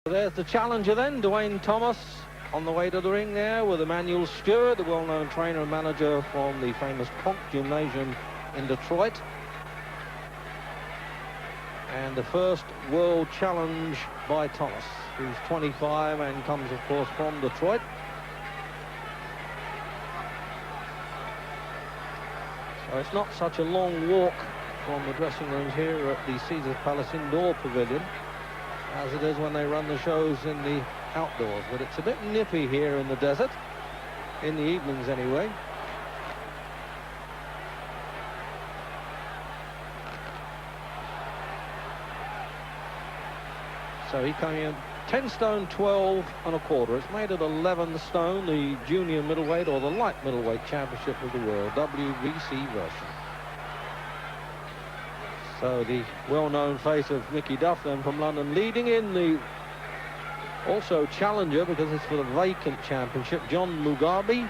There's the challenger then, Duane Thomas, on the way to the ring there with Emmanuel Stewart, the well-known trainer and manager from the famous Conk Gymnasium in Detroit. And the first world challenge by Thomas, who's 25 and comes, of course, from Detroit. So it's not such a long walk from the dressing rooms here at the Caesars Palace Indoor Pavilion as it is when they run the shows in the outdoors, but it's a bit nippy here in the desert, in the evenings anyway. So he came in 10 stone 12 and a quarter. It's made at 11 stone, the junior middleweight or the light middleweight championship of the world, WBC version. So the well-known face of Mickey Duff then from London, leading in the also challenger because it's for the vacant championship, John Mugabi,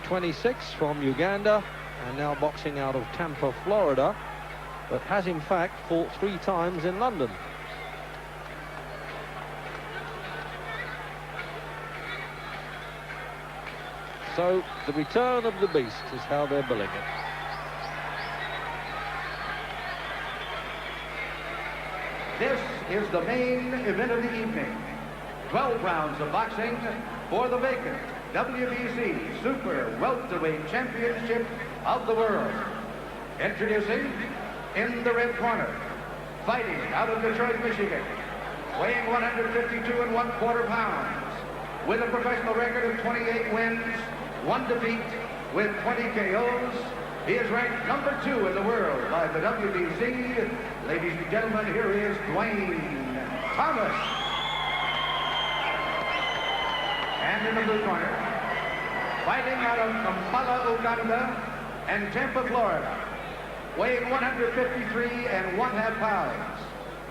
26 from Uganda and now boxing out of Tampa, Florida, but has in fact fought 3 times in London. So the return of the beast is how they're billing it. This is the main event of the evening. 12 rounds of boxing for the vacant WBC Super Welterweight Championship of the world. Introducing in the red corner, fighting out of Detroit, Michigan, weighing 152 1/4 pounds, with a professional record of 28 wins, 1 defeat, with 20 KOs. He is ranked number 2 in the world by the WBC. Ladies and gentlemen, here is Duane Thomas. And in the blue corner, fighting out of Kampala, Uganda, and Tampa, Florida, weighing 153 1/2 pounds.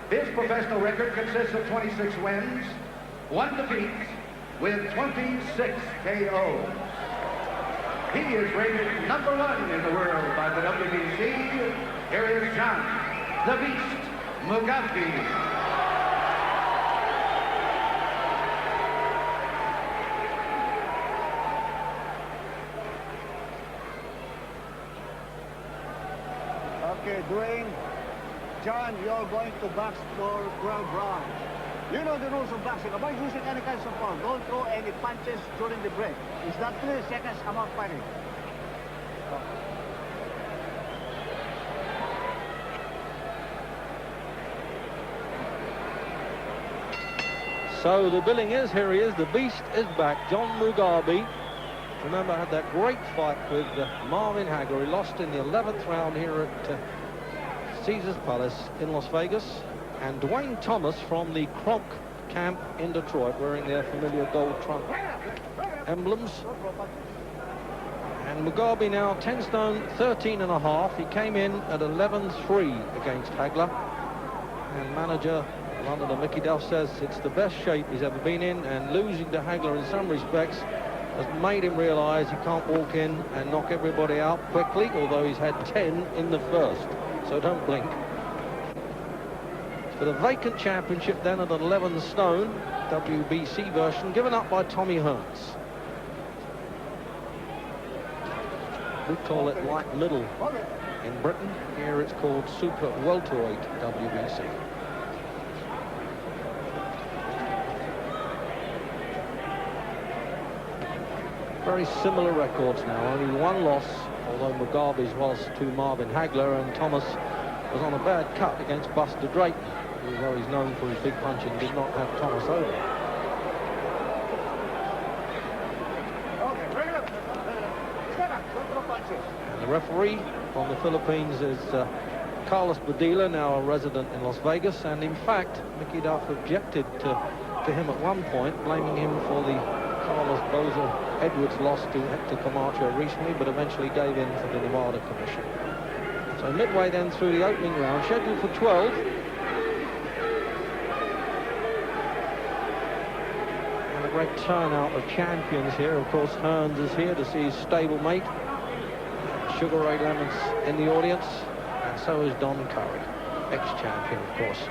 His professional record consists of 26 wins, 1 defeat, with 26 KOs. He is rated number 1 in the world by the WBC. Here is John the Beast Mugabi. Okay, Duane, John, you're going to box for 12 rounds. You know the rules of boxing. Avoid using any kind of force. Don't throw any punches during the break. It's not 3 seconds amount fighting. So the billing is, here he is, the beast is back, John Mugabi. Remember, had that great fight with Marvin Hagler. He lost in the 11th round here at Caesars Palace in Las Vegas. And Duane Thomas from the Conk camp in Detroit, wearing their familiar gold trunk emblems. And Mugabi now 10 stone 13 1/2. He came in at 11-3 against Hagler. And manager Londoner Mickey Duff says it's the best shape he's ever been in, and losing to Hagler in some respects has made him realize he can't walk in and knock everybody out quickly, although he's had 10 in the first, so don't blink. For the vacant championship then at 11 stone, WBC version, given up by Tommy Hearns. We call it light middle in Britain. Here it's called Super Welterweight WBC. Very similar records now, only 1 loss, although Mugabi's was to Marvin Hagler, and Thomas was on a bad cut against Buster Drayton, who, although he's known for his big punching, did not have Thomas over. And the referee from the Philippines is Carlos Badilla, now a resident in Las Vegas, and in fact, Mickey Duff objected to him at one point, blaming him for the Carlos Boza Edwards lost to Hector Camacho recently, but eventually gave in for the Nevada Commission. So midway then through the opening round, scheduled for 12. And a great turnout of champions here. Of course, Hearns is here to see his stablemate. Sugar Ray Lemon's in the audience, and so is Don Curry, ex-champion, of course.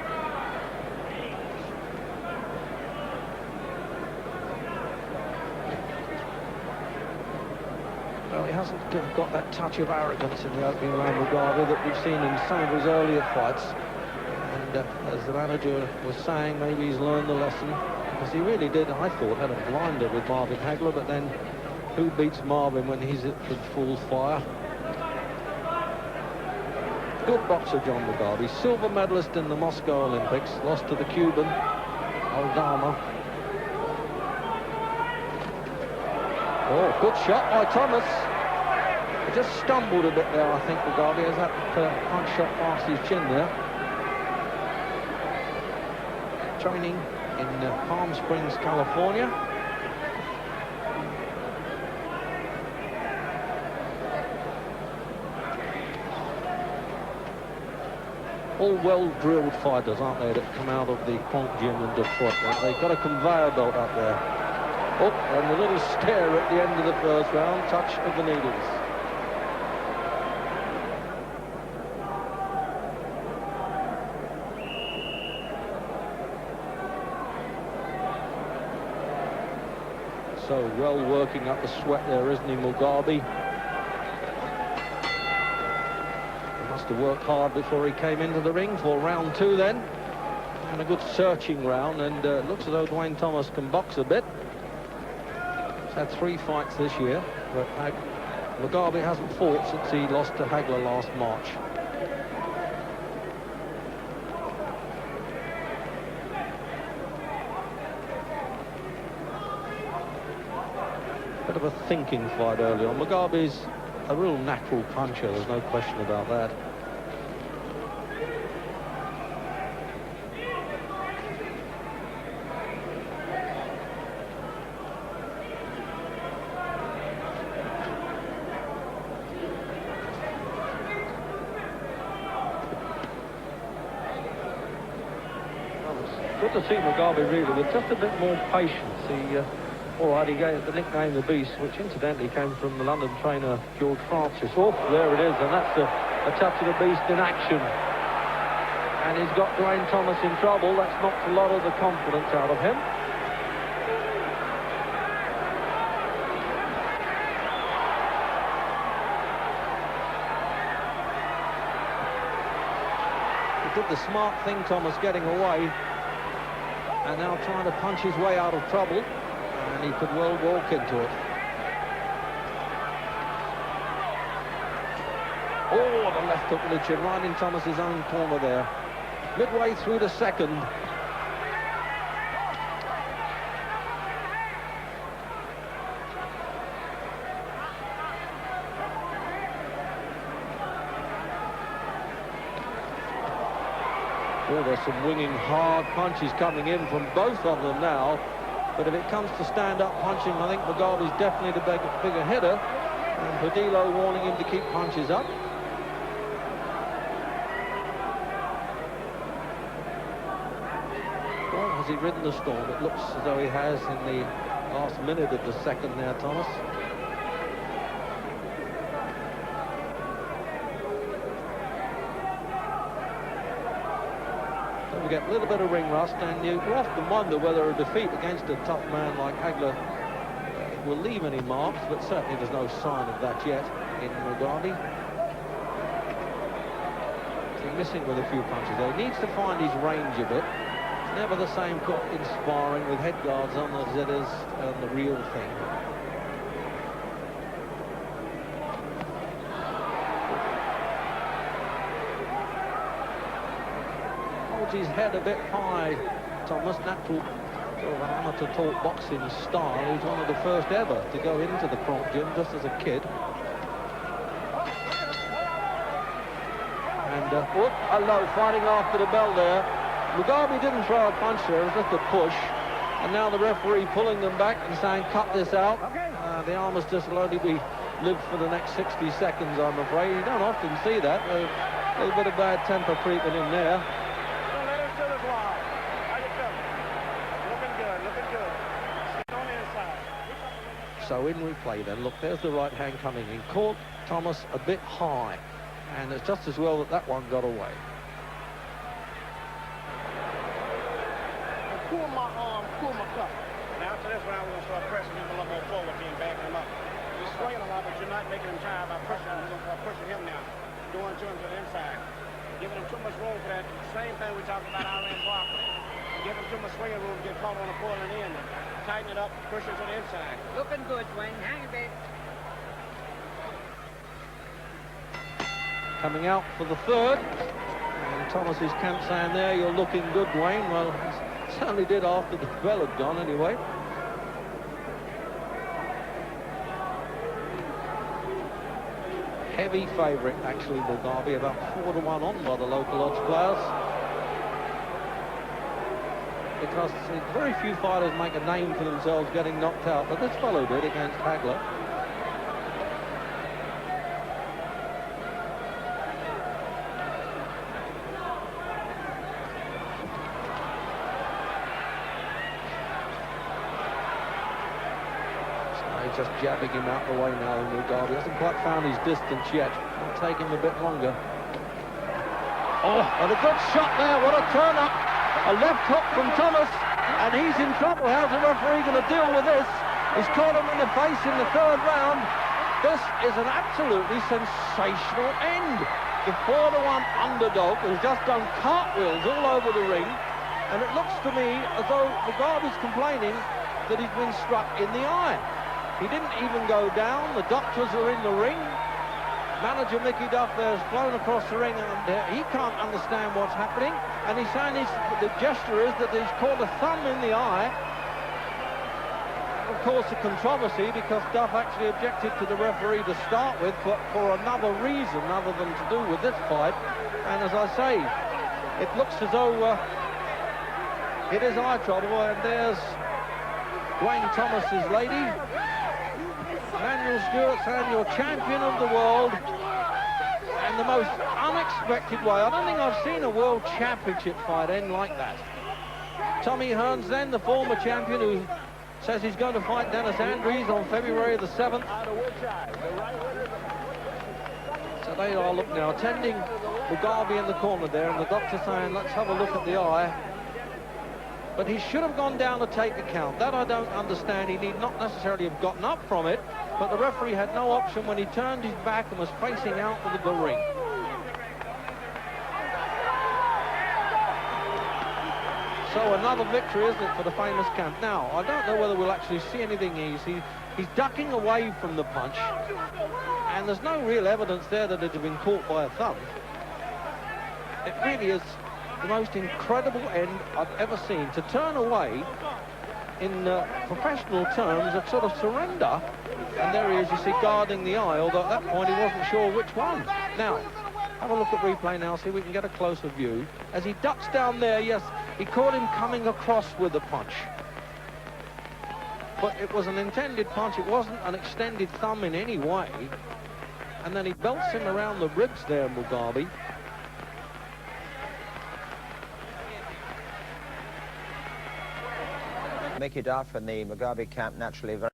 he hasn't got that touch of arrogance in the opening round, Mugabi, that we've seen in some of his earlier fights. And as the manager was saying, maybe he's learned the lesson, because he really did, I thought, had a blinder with Marvin Hagler, but then who beats Marvin when he's at full fire? Good boxer, John Mugabi, silver medalist in the Moscow Olympics, lost to the Cuban, Aldama. Oh, good shot by Thomas. He just stumbled a bit there, I think, Mugabi, as that punch shot past his chin there. Training in Palm Springs, California. All well-drilled fighters, aren't they, that come out of the Kronk Gym in Detroit. They've got a conveyor belt up there. Oh, and a little stare at the end of the first round, touch of the needles. So well working up the sweat there, isn't he, Mugabi? To work hard before he came into the ring for round 2 then, and a good searching round, and looks as though Duane Thomas can box a bit. He's had 3 fights this year, but Mugabi hasn't fought since he lost to Hagler last March. Bit of a thinking fight early on. Mugabi's a real natural puncher, there's no question about that. Good to see Mugabi really with just a bit more patience. All right, he gave the nickname The Beast, which incidentally came from the London trainer George Francis. Oh, there it is, and that's a touch of the Beast in action. And he's got Duane Thomas in trouble. That's knocked a lot of the confidence out of him. He did the smart thing, Thomas, getting away, and now trying to punch his way out of trouble. And he could well walk into it. Oh, the left hook with the chin, right in Thomas's own corner there. Midway through the second. Oh, there's some winging hard punches coming in from both of them now. But if it comes to stand-up punching, I think Mugabi's definitely the bigger hitter. And Padillo warning him to keep punches up. Well, has he ridden the storm? It looks as though he has in the last minute of the second there, Thomas. We get a little bit of ring rust, and you often wonder whether a defeat against a tough man like Hagler will leave any marks, but certainly there's no sign of that yet in Mugabi. He's missing with a few punches there. He needs to find his range a bit. It's never the same in sparring with head guards on as it is on the real thing. His head a bit high, Thomas, natural sort of amateur talk boxing style. He's one of the first ever to go into the Kronk Gym just as a kid. And hello, fighting after the bell there. Mugabi didn't throw a punch there, it was just a push. And now the referee pulling them back and saying, cut this out. The armistice will only be lived for the next 60 seconds, I'm afraid. You don't often see that. A little bit of bad temper creeping in there. So in replay then, look, there's the right hand coming in. Caught Thomas a bit high, and it's just as well that that one got away. Cool my arm, cool my cup. Now after this one, I'm going to start pressing him a little more forward and backing him up. You're swinging a lot, but you're not making him tire by pushing him now. Going to him to the inside. Giving him too much room for that. Same thing we talked about Iran Barkley. Give him too much swinging room, get caught on the pulling end. Tighten it up, push it to the inside. Looking good, Duane. Hang a bit. Coming out for the third. And Thomas's camp saying there, you're looking good, Duane. Well, he certainly did after the bell had gone anyway. Heavy favourite, actually, Mugabi, about 4-1 on by the local odds players. Because very few fighters make a name for themselves getting knocked out, but this fellow did against Hagler. Just jabbing him out the way now, Mugabi hasn't quite found his distance yet. It'll take him a bit longer. Oh, and a good shot there. What a turn up. A left hook from Thomas, and he's in trouble. How's the referee going to deal with this? He's caught him in the face in the third round. This is an absolutely sensational end. The 4-1 underdog has just done cartwheels all over the ring, and it looks to me as though Mugabi's complaining that he's been struck in the eye. He didn't even go down. The doctors are in the ring. Manager Mickey Duff there has flown across the ring, and he can't understand what's happening. And he's saying the gesture is that he's caught a thumb in the eye. Of course, a controversy because Duff actually objected to the referee to start with for another reason other than to do with this fight. And as I say, it looks as though it is eye trouble. And there's Duane Thomas's lady. Manuel Stewart saying you're champion of the world, and the most unexpected way. I don't think I've seen a world championship fight end like that. Tommy Hearns then, the former champion, who says he's going to fight Dennis Andrews on February the 7th. So they are, look now, attending Mugabi in the corner there, and the doctor saying, let's have a look at the eye. But he should have gone down to take the count. That I don't understand. He need not necessarily have gotten up from it, but the referee had no option when he turned his back and was facing out of the ring. So another victory, isn't it, for the famous camp? Now, I don't know whether we'll actually see anything easy. He's ducking away from the punch, and there's no real evidence there that it had been caught by a thumb. It really is the most incredible end I've ever seen. To turn away, in professional terms, a sort of surrender, and there he is, you see, guarding the eye, although at that point he wasn't sure which one. Now, have a look at replay now, see if we can get a closer view. As he ducks down there, yes, he caught him coming across with the punch. But it was an intended punch, it wasn't an extended thumb in any way. And then he belts him around the ribs there, Mugabi. Mickey Duff and the Mugabi camp naturally very